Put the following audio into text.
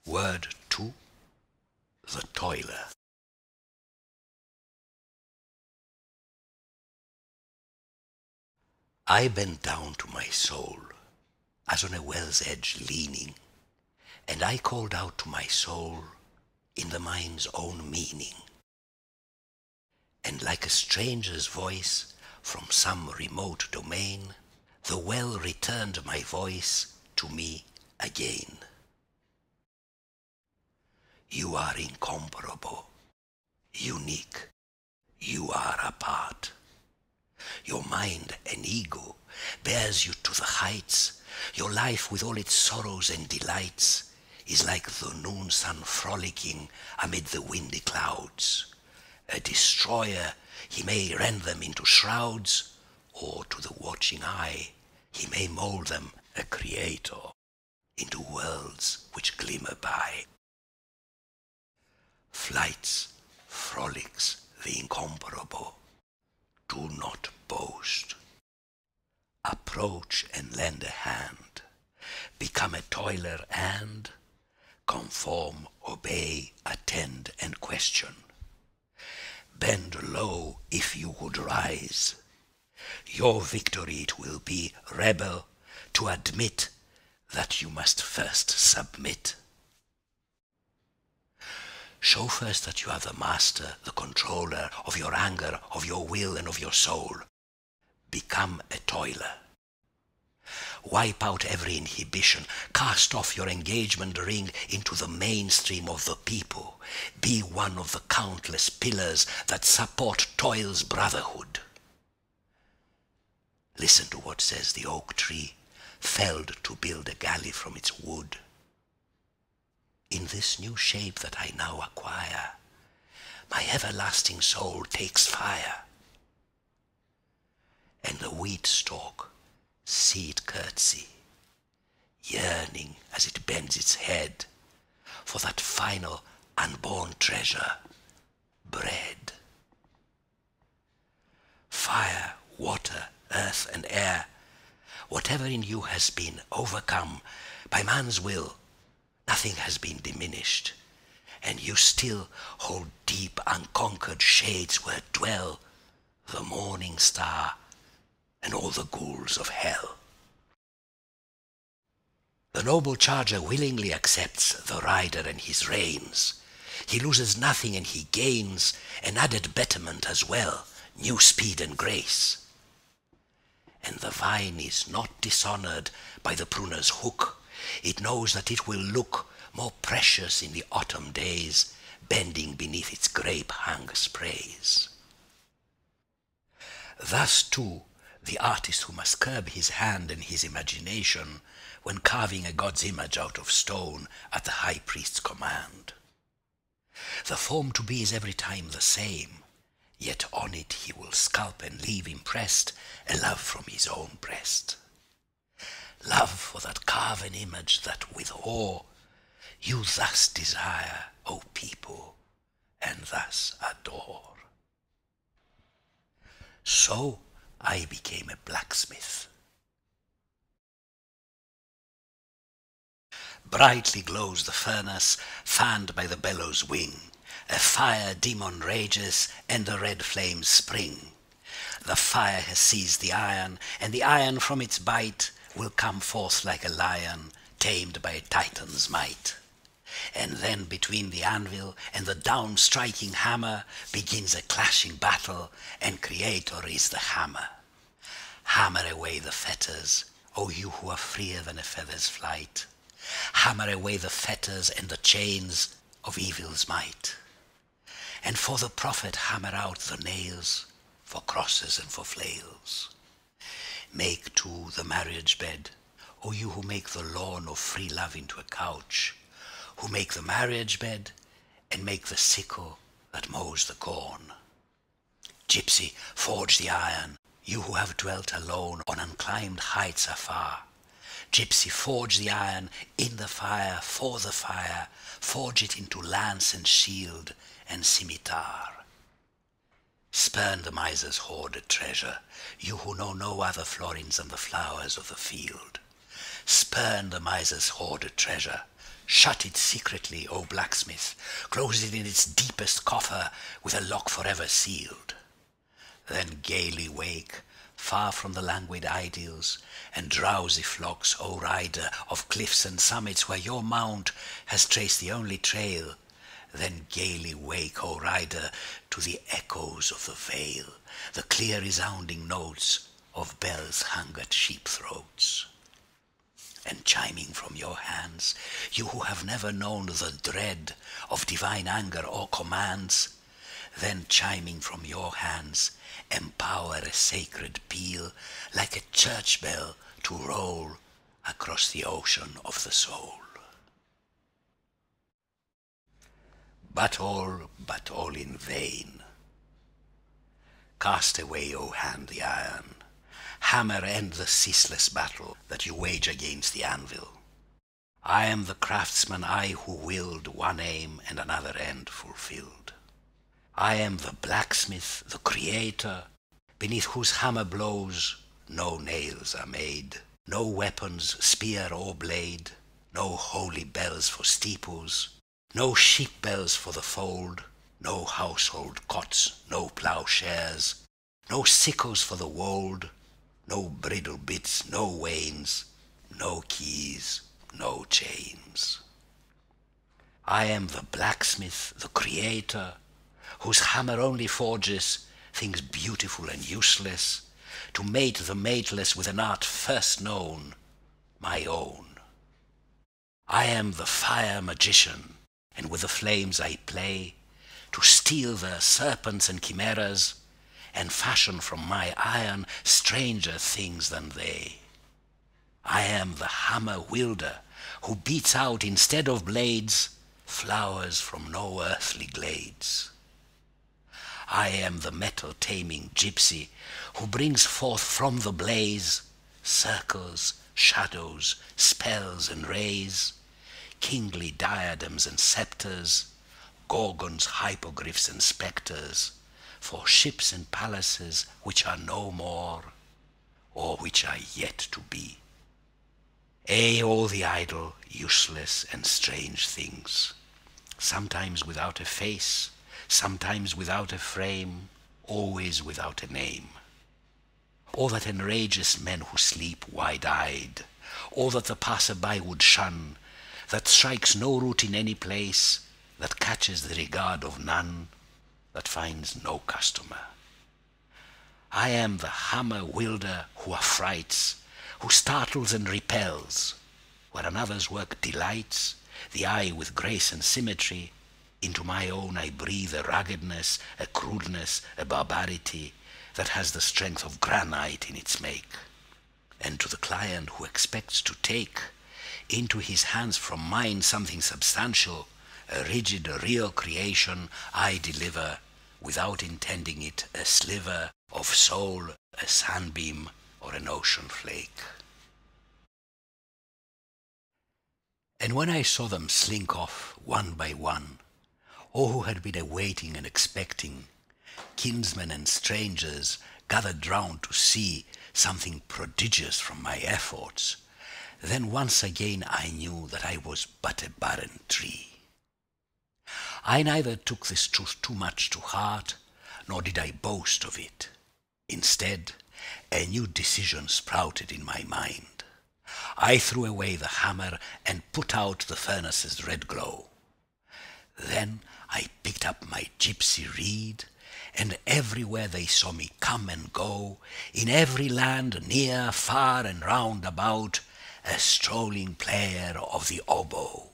Word 2. The Toiler. I bent down to my soul, as on a well's edge leaning, and I called out to my soul in the mind's own meaning. And like a stranger's voice from some remote domain, the well returned my voice to me again. You are incomparable, unique, you are apart. Your mind and ego bears you to the heights. Your life with all its sorrows and delights is like the noon sun frolicking amid the windy clouds. A destroyer, he may rend them into shrouds, or to the watching eye he may mold them, a creator, into worlds which glimmer by. Flights, frolics, the incomparable, do not boast. Approach and lend a hand, become a toiler and conform, obey, attend and question. Bend low if you would rise. Your victory it will be, rebel, to admit that you must first submit. Show first that you are the master, the controller of your anger, of your will and of your soul. Become a toiler. Wipe out every inhibition. Cast off your engagement ring into the mainstream of the people. Be one of the countless pillars that support toil's brotherhood. Listen to what says the oak tree, felled to build a galley from its wood. In this new shape that I now acquire, my everlasting soul takes fire. And the wheat stalk, see it curtsy, yearning as it bends its head for that final unborn treasure, bread. Fire, water, earth and air, whatever in you has been overcome by man's will, nothing has been diminished, and you still hold deep unconquered shades where dwell the morning star and all the ghouls of hell. The noble charger willingly accepts the rider and his reins. He loses nothing and he gains an added betterment as well, new speed and grace. And the vine is not dishonored by the pruner's hook. It knows that it will look more precious in the autumn days, bending beneath its grape-hung sprays. Thus too, the artist who must curb his hand and his imagination when carving a god's image out of stone at the high priest's command. The form to be is every time the same, yet on it he will sculpt and leave impressed a love from his own breast. Love for that carven image that with awe you thus desire, O people, and thus adore. So I became a blacksmith. Brightly glows the furnace, fanned by the bellows' wing. A fire demon rages, and the red flames spring. The fire has seized the iron, and the iron from its bite will come forth like a lion, tamed by a Titan's might. And then between the anvil and the down-striking hammer begins a clashing battle, and Creator is the hammer. Hammer away the fetters, O you who are freer than a feather's flight. Hammer away the fetters and the chains of evil's might. And for the prophet hammer out the nails, for crosses and for flails. Make too the marriage bed, O you who make the lawn of free love into a couch, who make the marriage bed and make the sickle that mows the corn. Gypsy, forge the iron, you who have dwelt alone on unclimbed heights afar. Gypsy, forge the iron in the fire, for the fire, forge it into lance and shield and scimitar. Spurn the miser's hoarded treasure, you who know no other florins than the flowers of the field. Spurn the miser's hoarded treasure, Shut it secretly, O blacksmith, close it in its deepest coffer with a lock forever sealed. Then gaily wake, far from the languid ideals and drowsy flocks, O rider of cliffs and summits where your mount has traced the only trail. Then gaily wake, O rider, to the echoes of the vale, the clear resounding notes of bells hung at sheep throats. And chiming from your hands, you who have never known the dread of divine anger or commands, then chiming from your hands, empower a sacred peal like a church bell to roll across the ocean of the soul. But all in vain. Cast away, O hand, the iron. Hammer end the ceaseless battle that you wage against the anvil. I am the craftsman, I who willed one aim and another end fulfilled. I am the blacksmith, the creator, beneath whose hammer blows no nails are made, no weapons, spear or blade, no holy bells for steeples, no sheep bells for the fold, no household cots, no ploughshares, no sickles for the wold, no bridle bits, no wains, no keys, no chains. I am the blacksmith, the creator, whose hammer only forges things beautiful and useless, to mate the mateless with an art first known, my own. I am the fire magician, and with the flames I play, to steal their serpents and chimeras, and fashion from my iron stranger things than they. I am the hammer wielder, who beats out instead of blades flowers from no earthly glades. I am the metal taming gypsy, who brings forth from the blaze circles, shadows, spells and rays, kingly diadems and scepters, gorgons, hippogriffs and spectres, for ships and palaces which are no more, or which are yet to be. All the idle, useless and strange things, sometimes without a face, sometimes without a frame, always without a name. Or that enrages men who sleep wide-eyed, or that the passer-by would shun, that strikes no root in any place, that catches the regard of none, that finds no customer. I am the hammer wielder who affrights, who startles and repels, where another's work delights, the eye with grace and symmetry. Into my own I breathe a ruggedness, a crudeness, a barbarity that has the strength of granite in its make. And to the client who expects to take into his hands from mine something substantial, a rigid, a real creation, I deliver, without intending it, a sliver of soul, a sunbeam, or an ocean flake. And when I saw them slink off one by one, all who had been awaiting and expecting, kinsmen and strangers gathered round to see something prodigious from my efforts, then once again I knew that I was but a barren tree. I neither took this truth too much to heart, nor did I boast of it. Instead, a new decision sprouted in my mind. I threw away the hammer and put out the furnace's red glow. Then I picked up my gypsy reed, and everywhere they saw me come and go, in every land, near, far, and round about, a strolling player of the oboe.